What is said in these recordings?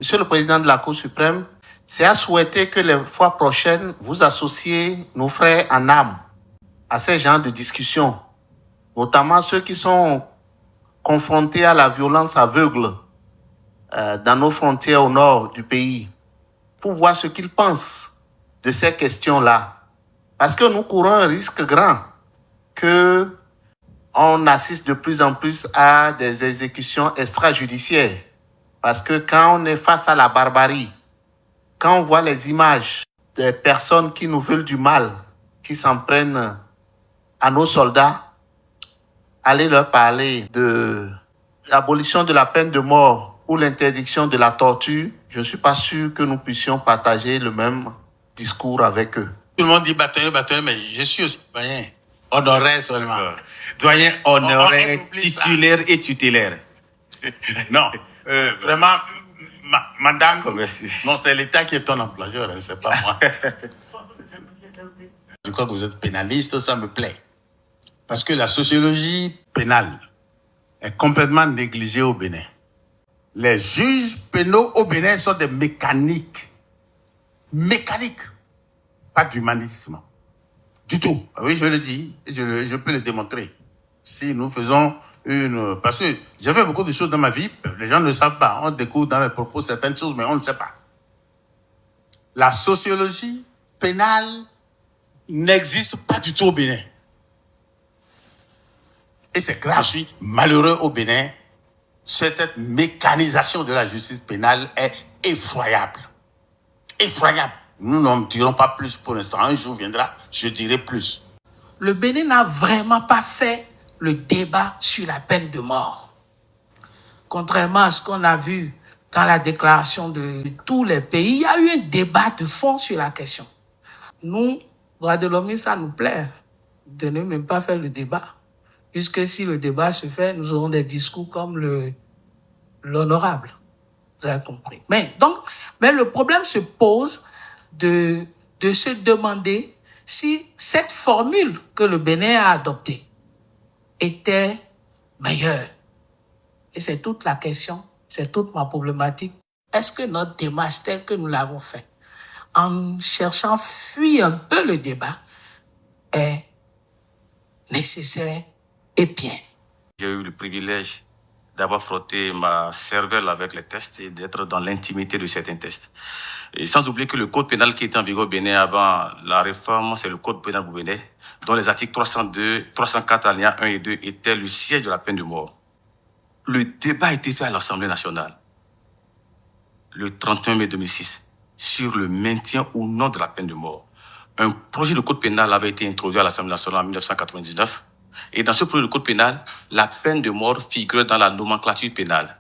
Monsieur le Président de la Cour suprême, c'est à souhaiter que les fois prochaines, vous associez nos frères en âme à ces genres de discussions, notamment ceux qui sont confrontés à la violence aveugle dans nos frontières au nord du pays, pour voir ce qu'ils pensent de ces questions-là. Parce que nous courons un risque grand que on assiste de plus en plus à des exécutions extrajudiciaires. Parce que quand on est face à la barbarie, quand on voit les images des personnes qui nous veulent du mal, qui s'en prennent à nos soldats, aller leur parler de l'abolition de la peine de mort ou l'interdiction de la torture, je ne suis pas sûr que nous puissions partager le même discours avec eux. Tout le monde dit bâtonnier, mais je suis aussi doyen. Honoraire seulement. Doyen honoraire, titulaire et tutélaire. Non, vraiment, madame, merci. Non, c'est l'État qui est ton employeur, c'est pas moi. Je crois que vous êtes pénaliste, ça me plaît. Parce que la sociologie pénale est complètement négligée au Bénin. Les juges pénaux au Bénin sont des mécaniques. Mécaniques. Pas d'humanisme. Du tout. Oui, je le dis, je peux le démontrer. Si nous faisons parce que j'ai fait beaucoup de choses dans ma vie, les gens ne le savent pas. On découvre dans mes propos certaines choses, mais on ne sait pas. La sociologie pénale n'existe pas du tout au Bénin. Et c'est grave. Je suis malheureux au Bénin. Cette mécanisation de la justice pénale est effroyable. Effroyable. Nous n'en dirons pas plus pour l'instant. Un jour viendra, je dirai plus. Le Bénin n'a vraiment pas fait le débat sur la peine de mort. Contrairement à ce qu'on a vu dans la déclaration de tous les pays, il y a eu un débat de fond sur la question. Nous, droits de l'homme, ça nous plaît de ne même pas faire le débat. Puisque si le débat se fait, nous aurons des discours comme l'honorable. Vous avez compris. Mais le problème se pose de se demander si cette formule que le Bénin a adoptée était meilleure. Et c'est toute la question, c'est toute ma problématique. Est-ce que notre démarche telle que nous l'avons fait, en cherchant à fuir un peu le débat, est nécessaire et bien? J'ai eu le privilège d'avoir frotté ma cervelle avec les tests et d'être dans l'intimité de certains tests. Et sans oublier que le code pénal qui était en vigueur au Bénin avant la réforme, c'est le code pénal burkinabé, dont les articles 302, 304, alinéas 1 et 2 étaient le siège de la peine de mort. Le débat a été fait à l'Assemblée nationale le 31 mai 2006 sur le maintien ou non de la peine de mort. Un projet de code pénal avait été introduit à l'Assemblée nationale en 1999. Et dans ce projet de code pénal, la peine de mort figure dans la nomenclature pénale.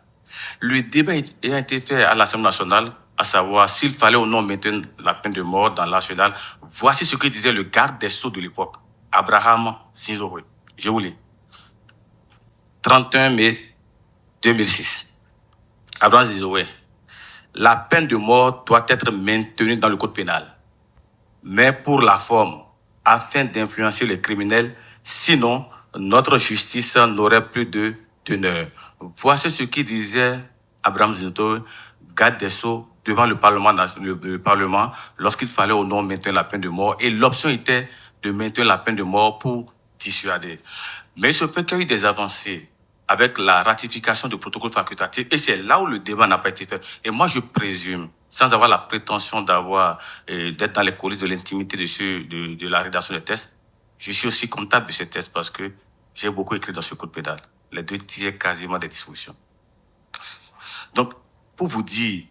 Le débat ayant été fait à l'Assemblée nationale, à savoir s'il fallait ou non maintenir la peine de mort dans l'arsenal, voici ce que disait le garde des Sceaux de l'époque, Abraham Sinzowe. Je vous lis. 31 mai 2006. Abraham Sinzowe. La peine de mort doit être maintenue dans le code pénal, mais pour la forme, afin d'influencer les criminels. Sinon, notre justice n'aurait plus de teneur. Voici ce qu'il disait Abraham Sinzowe, garde des Sceaux, devant le Parlement, lorsqu'il fallait ou non maintenir la peine de mort. Et l'option était de maintenir la peine de mort pour dissuader. Mais il se fait qu'il y a eu des avancées avec la ratification du protocole facultatif. Et c'est là où le débat n'a pas été fait. Et moi, je présume, sans avoir la prétention d'être dans les coulisses de l'intimité de la rédaction des tests, je suis aussi comptable de ces tests parce que j'ai beaucoup écrit dans ce code pénal. Les deux tiers quasiment des dispositions. Donc, pour vous dire,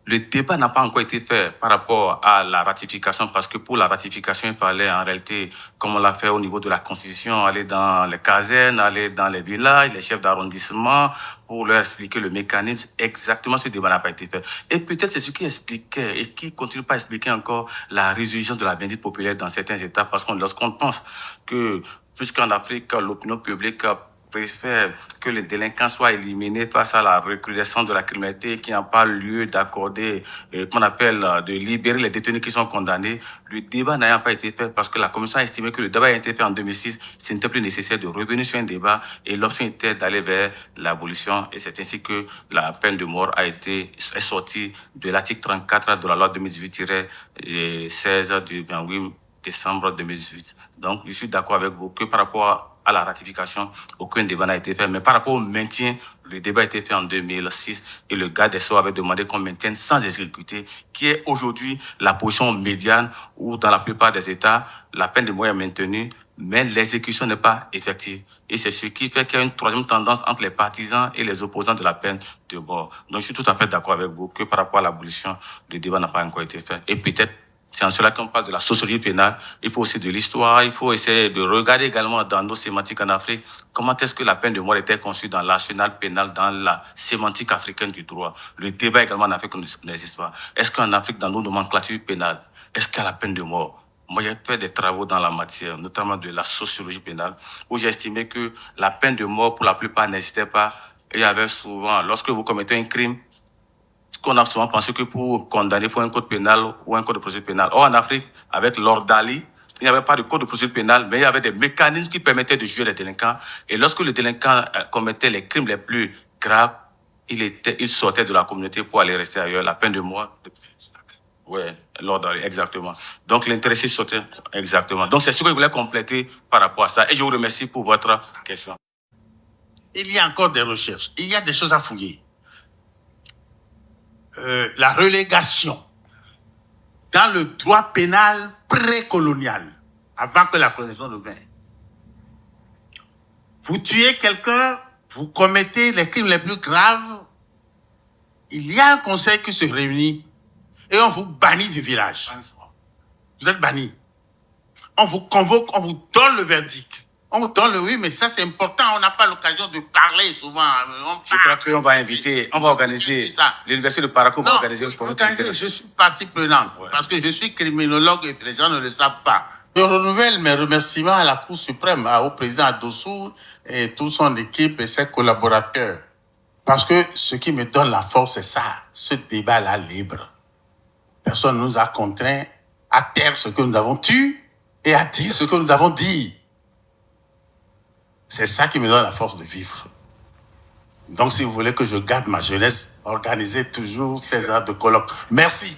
le débat n'a pas encore été fait par rapport à la ratification, parce que pour la ratification, il fallait en réalité, comme on l'a fait au niveau de la Constitution, aller dans les casernes, aller dans les villages, les chefs d'arrondissement, pour leur expliquer le mécanisme. Exactement, ce débat n'a pas été fait. Et peut-être c'est ce qui expliquait et qui continue pas à expliquer encore la résurgence de la vindicte populaire dans certains États, parce que lorsqu'on pense que, puisqu'en Afrique, l'opinion publique préfère que les délinquants soient éliminés face à la recrudescence de la criminalité, qu'il n'y a pas lieu d'accorder, qu'on appelle, de libérer les détenus qui sont condamnés. Le débat n'ayant pas été fait parce que la commission a estimé que le débat a été fait en 2006, ce n'était plus nécessaire de revenir sur un débat et l'option était d'aller vers l'abolition et c'est ainsi que la peine de mort est sortie de l'article 34 de la loi 2018-16 du 28 décembre 2018. Donc, je suis d'accord avec vous que par rapport à la ratification, aucun débat n'a été fait. Mais par rapport au maintien, le débat a été fait en 2006 et le garde des Sceaux avait demandé qu'on maintienne sans exécuter, qui est aujourd'hui la position médiane où dans la plupart des États, la peine de mort est maintenue, mais l'exécution n'est pas effective. Et c'est ce qui fait qu'il y a une troisième tendance entre les partisans et les opposants de la peine de mort. Donc, je suis tout à fait d'accord avec vous que par rapport à l'abolition, le débat n'a pas encore été fait. Et peut-être c'est en cela qu'on parle de la sociologie pénale. Il faut aussi de l'histoire. Il faut essayer de regarder également dans nos sémantiques en Afrique comment est-ce que la peine de mort était conçue dans l'arsenal pénal, dans la sémantique africaine du droit. Le débat également en Afrique n'existe pas. Est-ce qu'en Afrique, dans nos nomenclatures pénales, est-ce qu'il y a la peine de mort? Moi, j'ai fait des travaux dans la matière, notamment de la sociologie pénale, où j'ai estimé que la peine de mort, pour la plupart, n'existait pas. Et il y avait souvent, lorsque vous commettez un crime, qu'on a souvent pensé que pour condamner, il faut un code pénal ou un code de procédure pénale. Or, en Afrique, avec l'Ordali, il n'y avait pas de code de procédure pénale, mais il y avait des mécanismes qui permettaient de juger les délinquants. Et lorsque le délinquant commettait les crimes les plus graves, il sortait de la communauté pour aller rester ailleurs. La peine de mort. Ouais, l'Ordali, exactement. Donc, l'intéressé sortait, exactement. Donc, c'est ce que je voulais compléter par rapport à ça. Et je vous remercie pour votre question. Il y a encore des recherches. Il y a des choses à fouiller. La relégation dans le droit pénal précolonial, avant que la colonisation ne vienne. Vous tuez quelqu'un, vous commettez les crimes les plus graves, il y a un conseil qui se réunit et on vous bannit du village. Vous êtes banni. On vous convoque, on vous donne le verdict. On vous donne le oui, mais ça c'est important, on n'a pas l'occasion de parler souvent. Je crois qu'on va inviter, on va organiser, l'université de Parakou va organiser une conférence. Je suis partie prenante, parce que je suis criminologue et les gens ne le savent pas. Je renouvelle mes remerciements à la Cour suprême, au président Adossou et toute son équipe et ses collaborateurs. Parce que ce qui me donne la force, c'est ça, ce débat-là libre. Personne ne nous a contraints à taire ce que nous avons tué et à dire ce que nous avons dit. C'est ça qui me donne la force de vivre. Donc, si vous voulez que je garde ma jeunesse, organisez toujours ces heures de colloque. Merci.